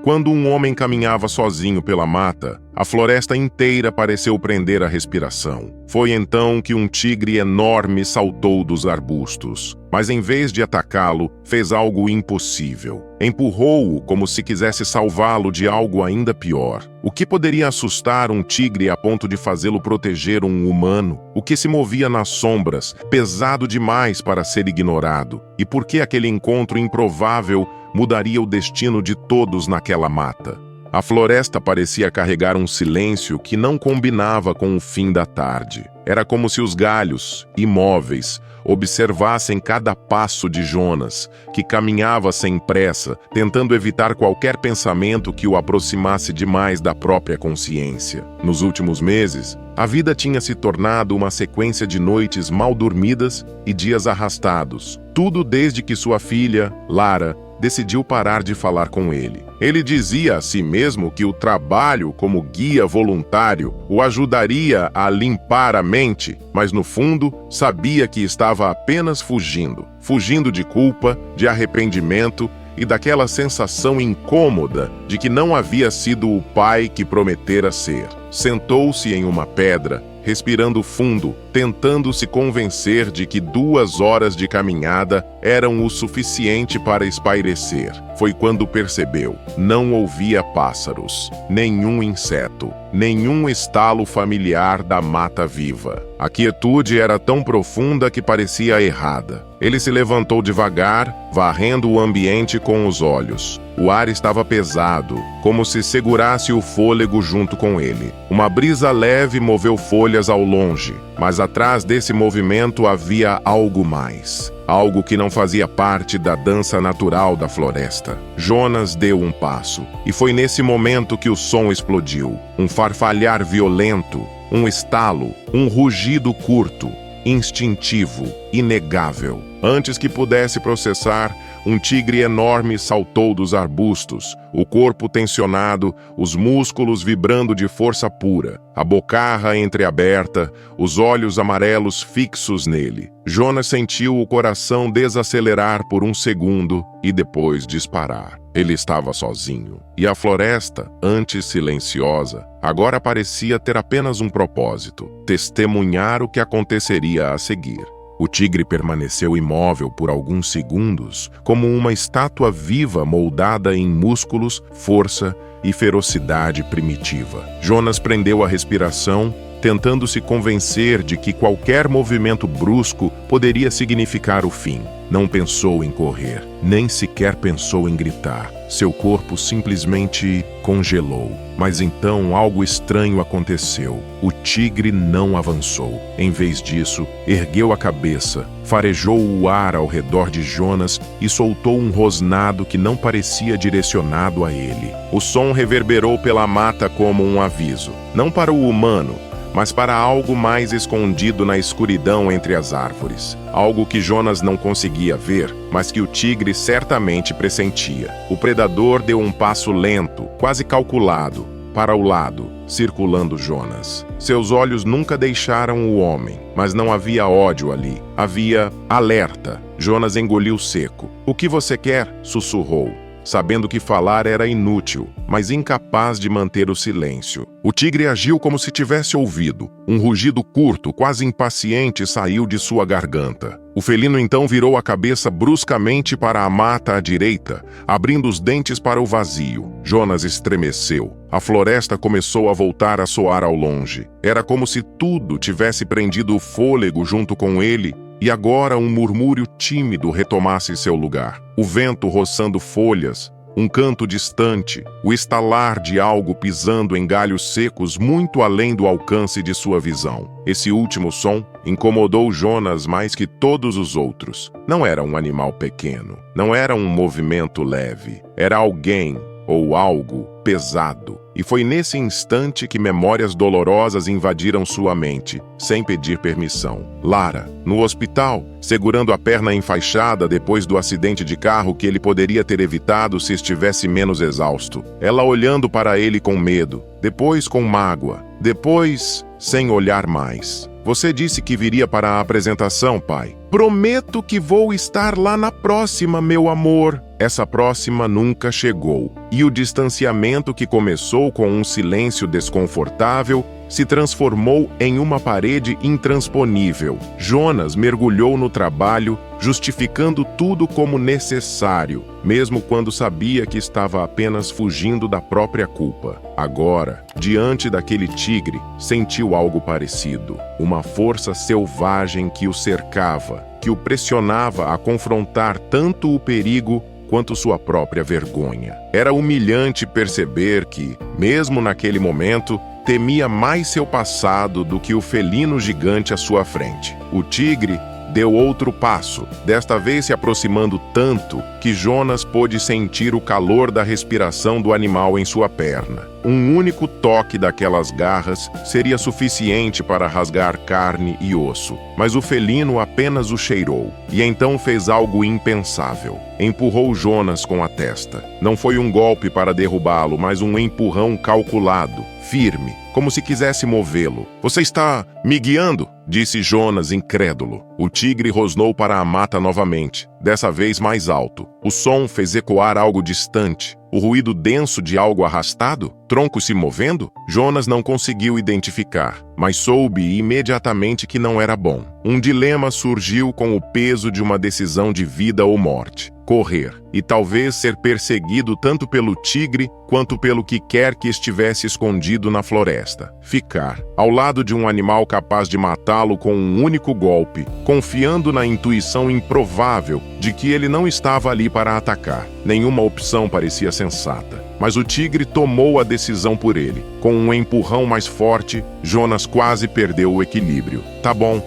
Quando um homem caminhava sozinho pela mata, a floresta inteira pareceu prender a respiração. Foi então que um tigre enorme saltou dos arbustos, mas em vez de atacá-lo, fez algo impossível. Empurrou-o como se quisesse salvá-lo de algo ainda pior. O que poderia assustar um tigre a ponto de fazê-lo proteger um humano? O que se movia nas sombras, pesado demais para ser ignorado? E por que aquele encontro improvável mudaria o destino de todos naquela mata? A floresta parecia carregar um silêncio que não combinava com o fim da tarde. Era como se os galhos, imóveis, observassem cada passo de Jonas, que caminhava sem pressa, tentando evitar qualquer pensamento que o aproximasse demais da própria consciência. Nos últimos meses, a vida tinha se tornado uma sequência de noites mal dormidas e dias arrastados. Tudo desde que sua filha, Lara, decidiu parar de falar com ele. Ele dizia a si mesmo que o trabalho como guia voluntário o ajudaria a limpar a mente, mas no fundo sabia que estava apenas fugindo de culpa, de arrependimento e daquela sensação incômoda de que não havia sido o pai que prometera ser. Sentou-se em uma pedra, respirando fundo, tentando se convencer de que 2 horas de caminhada eram o suficiente para espairecer. Foi quando percebeu: não ouvia pássaros, nenhum inseto, nenhum estalo familiar da mata viva. A quietude era tão profunda que parecia errada. Ele se levantou devagar, varrendo o ambiente com os olhos. O ar estava pesado, como se segurasse o fôlego junto com ele. Uma brisa leve moveu folhas ao longe, mas atrás desse movimento havia algo mais. Algo que não fazia parte da dança natural da floresta. Jonas deu um passo, e foi nesse momento que o som explodiu. Um farfalhar violento, um estalo, um rugido curto, instintivo, inegável. Antes que pudesse processar, um tigre enorme saltou dos arbustos, o corpo tensionado, os músculos vibrando de força pura, a bocarra entreaberta, os olhos amarelos fixos nele. Jonas sentiu o coração desacelerar por um segundo e depois disparar. Ele estava sozinho, e a floresta, antes silenciosa, agora parecia ter apenas um propósito: testemunhar o que aconteceria a seguir. O tigre permaneceu imóvel por alguns segundos, como uma estátua viva moldada em músculos, força e ferocidade primitiva. Jonas prendeu a respiração, tentando se convencer de que qualquer movimento brusco poderia significar o fim. Não pensou em correr, nem sequer pensou em gritar. Seu corpo simplesmente congelou. Mas então algo estranho aconteceu. O tigre não avançou. Em vez disso, ergueu a cabeça, farejou o ar ao redor de Jonas e soltou um rosnado que não parecia direcionado a ele. O som reverberou pela mata como um aviso, não para o humano, mas para algo mais escondido na escuridão entre as árvores. Algo que Jonas não conseguia ver, mas que o tigre certamente pressentia. O predador deu um passo lento, quase calculado, para o lado, circulando Jonas. Seus olhos nunca deixaram o homem, mas não havia ódio ali. Havia alerta. Jonas engoliu seco. "O que você quer?" sussurrou, sabendo que falar era inútil, mas incapaz de manter o silêncio. O tigre agiu como se tivesse ouvido. Um rugido curto, quase impaciente, saiu de sua garganta. O felino então virou a cabeça bruscamente para a mata à direita, abrindo os dentes para o vazio. Jonas estremeceu. A floresta começou a voltar a soar ao longe. Era como se tudo tivesse prendido o fôlego junto com ele, e agora um murmúrio tímido retomasse seu lugar. O vento roçando folhas, um canto distante, o estalar de algo pisando em galhos secos muito além do alcance de sua visão. Esse último som incomodou Jonas mais que todos os outros. Não era um animal pequeno, não era um movimento leve, era alguém ou algo pesado. E foi nesse instante que memórias dolorosas invadiram sua mente, sem pedir permissão. Lara, no hospital, segurando a perna enfaixada depois do acidente de carro que ele poderia ter evitado se estivesse menos exausto. Ela olhando para ele com medo, depois com mágoa, depois sem olhar mais. "Você disse que viria para a apresentação, pai." Prometo que vou estar lá na próxima, meu amor. Essa próxima nunca chegou, e o distanciamento que começou com um silêncio desconfortável se transformou em uma parede intransponível. Jonas mergulhou no trabalho, justificando tudo como necessário, mesmo quando sabia que estava apenas fugindo da própria culpa. Agora, diante daquele tigre, sentiu algo parecido. Uma força selvagem que o cercava, que o pressionava a confrontar tanto o perigo quanto sua própria vergonha. Era humilhante perceber que, mesmo naquele momento, temia mais seu passado do que o felino gigante à sua frente. O tigre deu outro passo, desta vez se aproximando tanto que Jonas pôde sentir o calor da respiração do animal em sua perna. Um único toque daquelas garras seria suficiente para rasgar carne e osso, mas o felino apenas o cheirou, e então fez algo impensável. Empurrou Jonas com a testa. Não foi um golpe para derrubá-lo, mas um empurrão calculado, firme, como se quisesse movê-lo. "Você está me guiando?", disse Jonas, incrédulo. O tigre rosnou para a mata novamente, dessa vez mais alto. O som fez ecoar algo distante. O ruído denso de algo arrastado? Troncos se movendo? Jonas não conseguiu identificar, mas soube imediatamente que não era bom. Um dilema surgiu com o peso de uma decisão de vida ou morte. Correr, e talvez ser perseguido tanto pelo tigre quanto pelo que quer que estivesse escondido na floresta. Ficar, ao lado de um animal capaz de matá-lo com um único golpe, confiando na intuição improvável de que ele não estava ali para atacar. Nenhuma opção parecia sensata. Mas o tigre tomou a decisão por ele. Com um empurrão mais forte, Jonas quase perdeu o equilíbrio. Tá bom,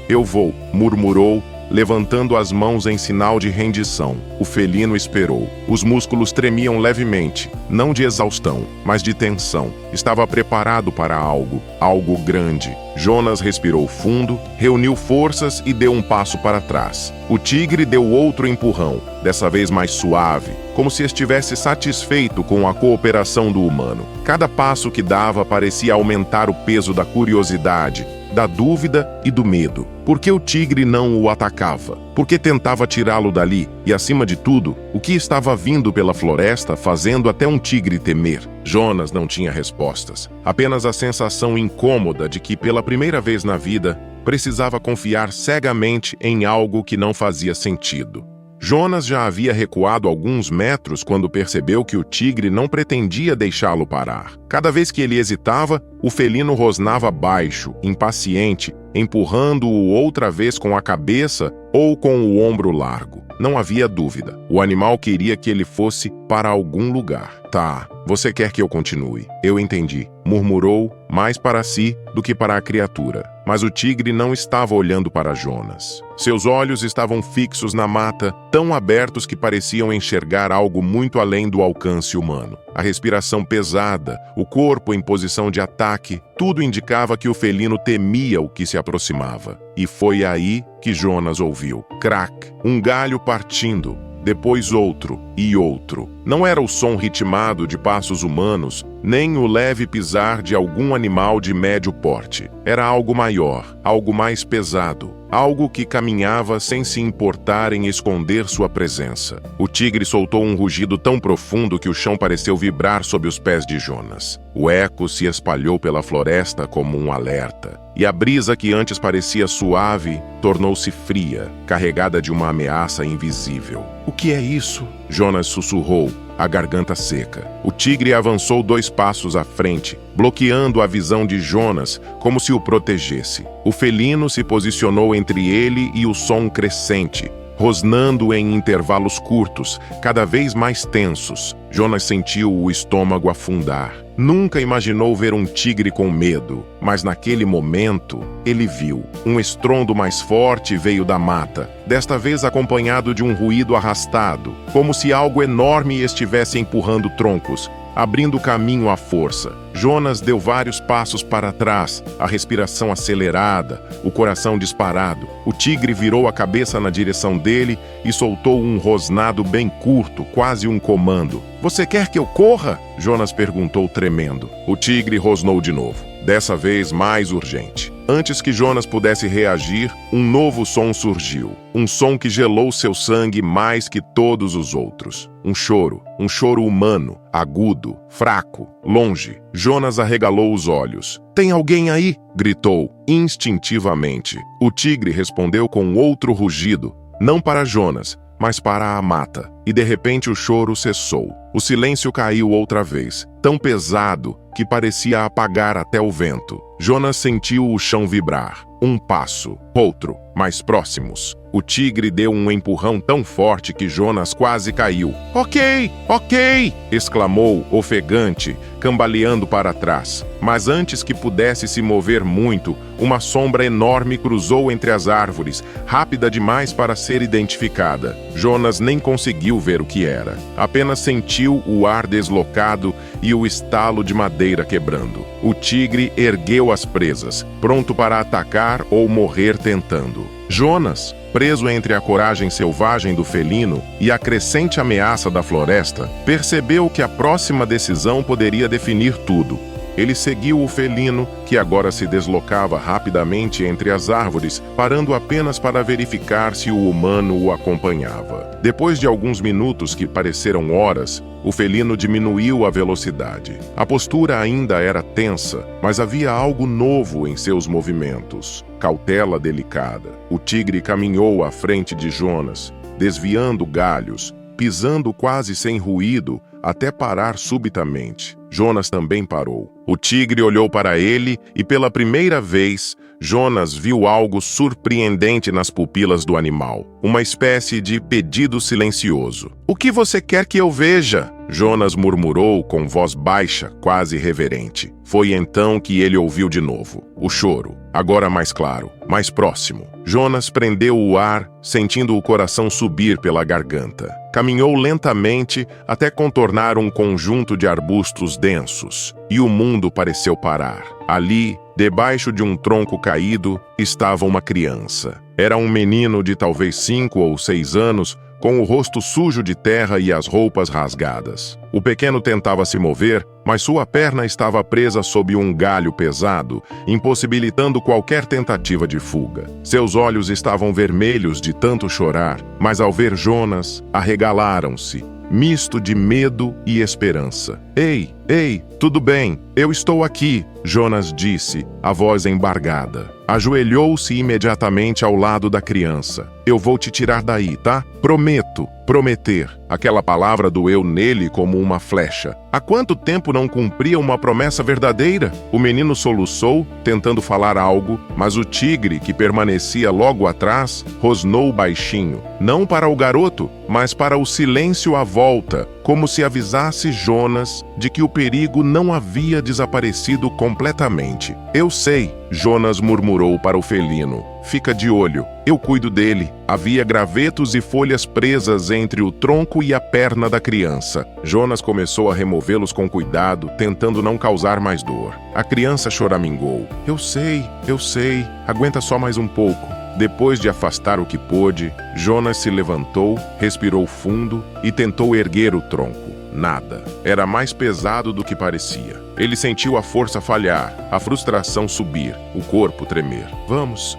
eu vou", murmurou, levantando as mãos em sinal de rendição. O felino esperou. Os músculos tremiam levemente, não de exaustão, mas de tensão. Estava preparado para algo grande. Jonas respirou fundo, reuniu forças e deu um passo para trás. O tigre deu outro empurrão, dessa vez mais suave, como se estivesse satisfeito com a cooperação do humano. Cada passo que dava parecia aumentar o peso da curiosidade, da dúvida e do medo. Por que o tigre não o atacava? Por que tentava tirá-lo dali? E, acima de tudo, o que estava vindo pela floresta fazendo até um tigre temer? Jonas não tinha respostas. Apenas a sensação incômoda de que, pela primeira vez na vida, precisava confiar cegamente em algo que não fazia sentido. Jonas já havia recuado alguns metros quando percebeu que o tigre não pretendia deixá-lo parar. Cada vez que ele hesitava, o felino rosnava baixo, impaciente, empurrando-o outra vez com a cabeça ou com o ombro largo. Não havia dúvida. O animal queria que ele fosse para algum lugar. "Tá, você quer que eu continue? Eu entendi", murmurou, mais para si do que para a criatura. Mas o tigre não estava olhando para Jonas. Seus olhos estavam fixos na mata, tão abertos que pareciam enxergar algo muito além do alcance humano. A respiração pesada, o corpo em posição de ataque, tudo indicava que o felino temia o que se aproximava. E foi aí que Jonas ouviu. Crack! Um galho partindo. Depois outro e outro. Não era o som ritmado de passos humanos, nem o leve pisar de algum animal de médio porte. Era algo maior, algo mais pesado, algo que caminhava sem se importar em esconder sua presença. O tigre soltou um rugido tão profundo que o chão pareceu vibrar sob os pés de Jonas. O eco se espalhou pela floresta como um alerta, e a brisa que antes parecia suave tornou-se fria, carregada de uma ameaça invisível. "O que é isso?", Jonas sussurrou, a garganta seca. O tigre avançou 2 passos à frente, bloqueando a visão de Jonas como se o protegesse. O felino se posicionou entre ele e o som crescente, rosnando em intervalos curtos, cada vez mais tensos. Jonas sentiu o estômago afundar. Nunca imaginou ver um tigre com medo, mas naquele momento ele viu. Um estrondo mais forte veio da mata, desta vez acompanhado de um ruído arrastado, como se algo enorme estivesse empurrando troncos, abrindo caminho à força. Jonas deu vários passos para trás, a respiração acelerada, o coração disparado. O tigre virou a cabeça na direção dele e soltou um rosnado bem curto, quase um comando. "Você quer que eu corra?", Jonas perguntou tremendo. O tigre rosnou de novo, dessa vez mais urgente. Antes que Jonas pudesse reagir, um novo som surgiu. Um som que gelou seu sangue mais que todos os outros. Um choro humano, agudo, fraco, longe. Jonas arregalou os olhos. "Tem alguém aí?" gritou, instintivamente. O tigre respondeu com outro rugido, não para Jonas, mas para a mata. E de repente o choro cessou. O silêncio caiu outra vez, tão pesado que parecia apagar até o vento. Jonas sentiu o chão vibrar. Um passo, outro, mais próximos. O tigre deu um empurrão tão forte que Jonas quase caiu. Ok! Exclamou, ofegante, cambaleando para trás. Mas antes que pudesse se mover muito, uma sombra enorme cruzou entre as árvores, rápida demais para ser identificada. Jonas nem conseguiu ver o que era. Apenas sentiu o ar deslocado e o estalo de madeira quebrando. O tigre ergueu as presas, pronto para atacar ou morrer tentando. Jonas, preso entre a coragem selvagem do felino e a crescente ameaça da floresta, percebeu que a próxima decisão poderia definir tudo. Ele seguiu o felino, que agora se deslocava rapidamente entre as árvores, parando apenas para verificar se o humano o acompanhava. Depois de alguns minutos que pareceram horas, o felino diminuiu a velocidade. A postura ainda era tensa, mas havia algo novo em seus movimentos. Cautela delicada. O tigre caminhou à frente de Jonas, desviando galhos, pisando quase sem ruído, até parar subitamente. Jonas também parou. O tigre olhou para ele e, pela primeira vez, Jonas viu algo surpreendente nas pupilas do animal. Uma espécie de pedido silencioso. "O que você quer que eu veja?" Jonas murmurou com voz baixa, quase reverente. Foi então que ele ouviu de novo. O choro, agora mais claro, mais próximo. Jonas prendeu o ar, sentindo o coração subir pela garganta. Caminhou lentamente até contornar um conjunto de arbustos densos, e o mundo pareceu parar. Ali, debaixo de um tronco caído, estava uma criança. Era um menino de talvez 5 ou 6 anos, com o rosto sujo de terra e as roupas rasgadas. O pequeno tentava se mover, mas sua perna estava presa sob um galho pesado, impossibilitando qualquer tentativa de fuga. Seus olhos estavam vermelhos de tanto chorar, mas ao ver Jonas, arregalaram-se, misto de medo e esperança. Ei, tudo bem, eu estou aqui", Jonas disse, a voz embargada. Ajoelhou-se imediatamente ao lado da criança. "Eu vou te tirar daí, tá? Prometo." Prometer. Aquela palavra doeu nele como uma flecha. Há quanto tempo não cumpria uma promessa verdadeira? O menino soluçou, tentando falar algo, mas o tigre, que permanecia logo atrás, rosnou baixinho. Não para o garoto, mas para o silêncio à volta, como se avisasse Jonas de que o perigo não havia desaparecido completamente. "Eu sei", Jonas murmurou para o felino. "Fica de olho, eu cuido dele." Havia gravetos e folhas presas entre o tronco e a perna da criança. Jonas começou a removê-los com cuidado, tentando não causar mais dor. A criança choramingou. Eu sei, aguenta só mais um pouco." Depois de afastar o que pôde, Jonas se levantou, respirou fundo e tentou erguer o tronco. Nada. Era mais pesado do que parecia. Ele sentiu a força falhar, a frustração subir, o corpo tremer. Vamos,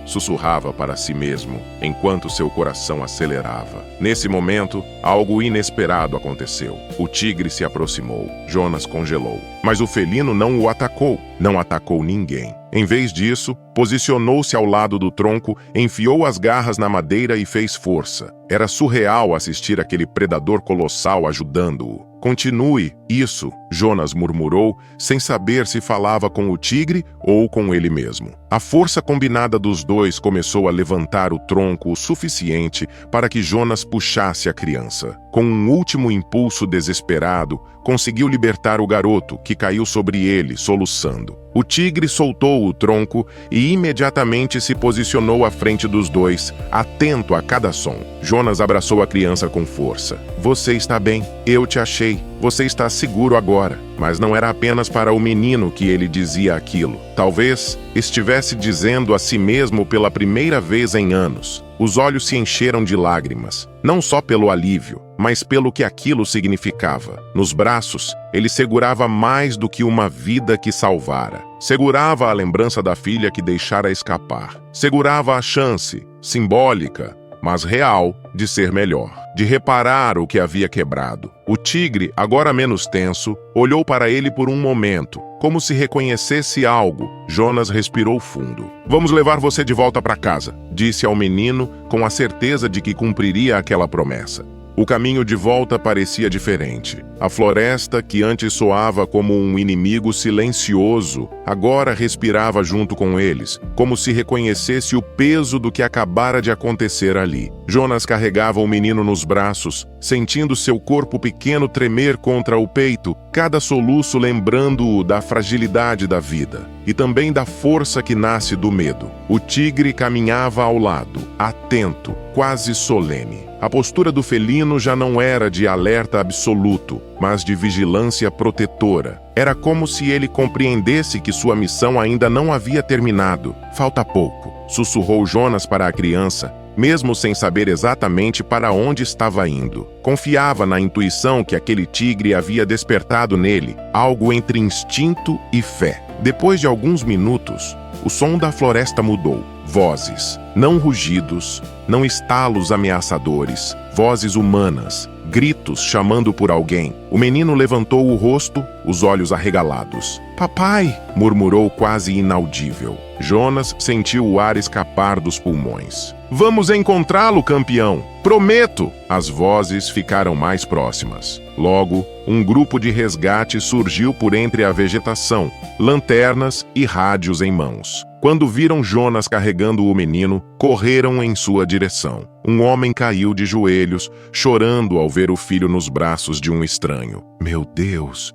sussurrava para si mesmo, enquanto seu coração acelerava. Nesse momento, algo inesperado aconteceu. O tigre se aproximou. Jonas congelou. Mas o felino não o atacou. Não atacou ninguém. Em vez disso, posicionou-se ao lado do tronco, enfiou as garras na madeira e fez força. Era surreal assistir aquele predador colossal ajudando-o. Continue, isso, Jonas murmurou, sem saber se falava com o tigre ou com ele mesmo. A força combinada dos dois começou a levantar o tronco o suficiente para que Jonas puxasse a criança. Com um último impulso desesperado, conseguiu libertar o garoto, que caiu sobre ele, soluçando. O tigre soltou o tronco e imediatamente se posicionou à frente dos dois, atento a cada som. Jonas abraçou a criança com força. Você está bem, eu te achei. Ok, você está seguro agora. Mas não era apenas para o menino que ele dizia aquilo. Talvez estivesse dizendo a si mesmo pela primeira vez em anos. Os olhos se encheram de lágrimas, não só pelo alívio, mas pelo que aquilo significava. Nos braços, ele segurava mais do que uma vida que salvara. Segurava a lembrança da filha que deixara escapar. Segurava a chance, simbólica, mas real, de ser melhor, de reparar o que havia quebrado. O tigre, agora menos tenso, olhou para ele por um momento, como se reconhecesse algo. Jonas respirou fundo. Vamos levar você de volta para casa, disse ao menino com a certeza de que cumpriria aquela promessa. O caminho de volta parecia diferente. A floresta, que antes soava como um inimigo silencioso, agora respirava junto com eles, como se reconhecesse o peso do que acabara de acontecer ali. Jonas carregava o menino nos braços, sentindo seu corpo pequeno tremer contra o peito, cada soluço lembrando-o da fragilidade da vida e também da força que nasce do medo. O tigre caminhava ao lado, atento, quase solene. A postura do felino já não era de alerta absoluto, mas de vigilância protetora. Era como se ele compreendesse que sua missão ainda não havia terminado. Falta pouco, sussurrou Jonas para a criança, mesmo sem saber exatamente para onde estava indo. Confiava na intuição que aquele tigre havia despertado nele, algo entre instinto e fé. Depois de alguns minutos, o som da floresta mudou. Vozes, não rugidos, não estalos ameaçadores, vozes humanas, gritos chamando por alguém. O menino levantou o rosto, os olhos arregalados. "Papai!" murmurou quase inaudível. Jonas sentiu o ar escapar dos pulmões. "Vamos encontrá-lo, campeão! Prometo!" As vozes ficaram mais próximas. Logo, um grupo de resgate surgiu por entre a vegetação, lanternas e rádios em mãos. Quando viram Jonas carregando o menino, correram em sua direção. Um homem caiu de joelhos, chorando ao ver o filho nos braços de um estranho. Meu Deus,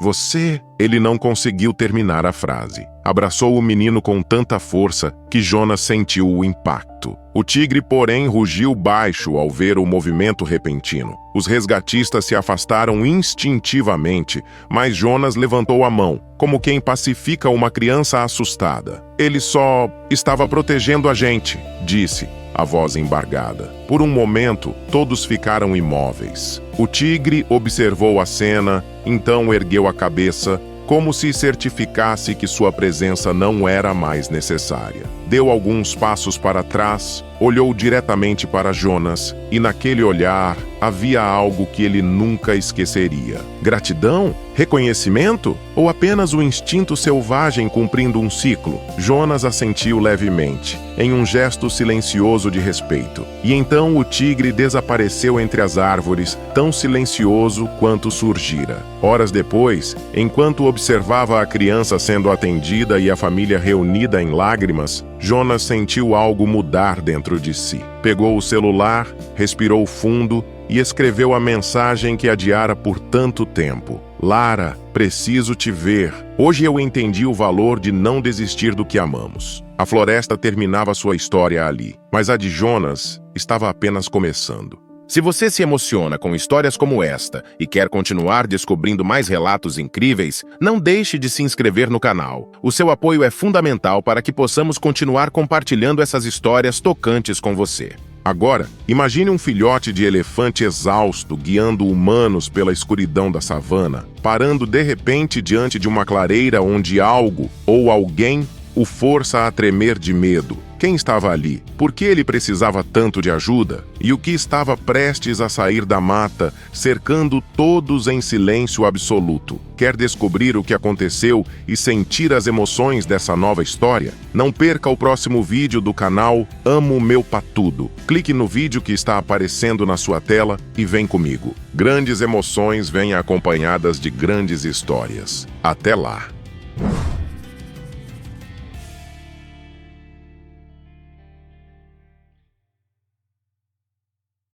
você..." Ele não conseguiu terminar a frase. Abraçou o menino com tanta força que Jonas sentiu o impacto. O tigre, porém, rugiu baixo ao ver o movimento repentino. Os resgatistas se afastaram instintivamente, mas Jonas levantou a mão, como quem pacifica uma criança assustada. "Ele só estava protegendo a gente", disse, a voz embargada. Por um momento, todos ficaram imóveis. O tigre observou a cena, então ergueu a cabeça, como se certificasse que sua presença não era mais necessária. Deu alguns passos para trás, olhou diretamente para Jonas, e naquele olhar havia algo que ele nunca esqueceria. Gratidão? Reconhecimento? Ou apenas o instinto selvagem cumprindo um ciclo? Jonas assentiu levemente, em um gesto silencioso de respeito. E então o tigre desapareceu entre as árvores, tão silencioso quanto surgira. Horas depois, enquanto observava a criança sendo atendida e a família reunida em lágrimas, Jonas sentiu algo mudar dentro de si. Pegou o celular, respirou fundo e escreveu a mensagem que adiara por tanto tempo. "Lara, preciso te ver. Hoje eu entendi o valor de não desistir do que amamos." A floresta terminava sua história ali, mas a de Jonas estava apenas começando. Se você se emociona com histórias como esta e quer continuar descobrindo mais relatos incríveis, não deixe de se inscrever no canal. O seu apoio é fundamental para que possamos continuar compartilhando essas histórias tocantes com você. Agora, imagine um filhote de elefante exausto guiando humanos pela escuridão da savana, parando de repente diante de uma clareira onde algo ou alguém o força a tremer de medo. Quem estava ali? Por que ele precisava tanto de ajuda? E o que estava prestes a sair da mata, cercando todos em silêncio absoluto? Quer descobrir o que aconteceu e sentir as emoções dessa nova história? Não perca o próximo vídeo do canal Amo Meu Patudo. Clique no vídeo que está aparecendo na sua tela e vem comigo. Grandes emoções vêm acompanhadas de grandes histórias. Até lá!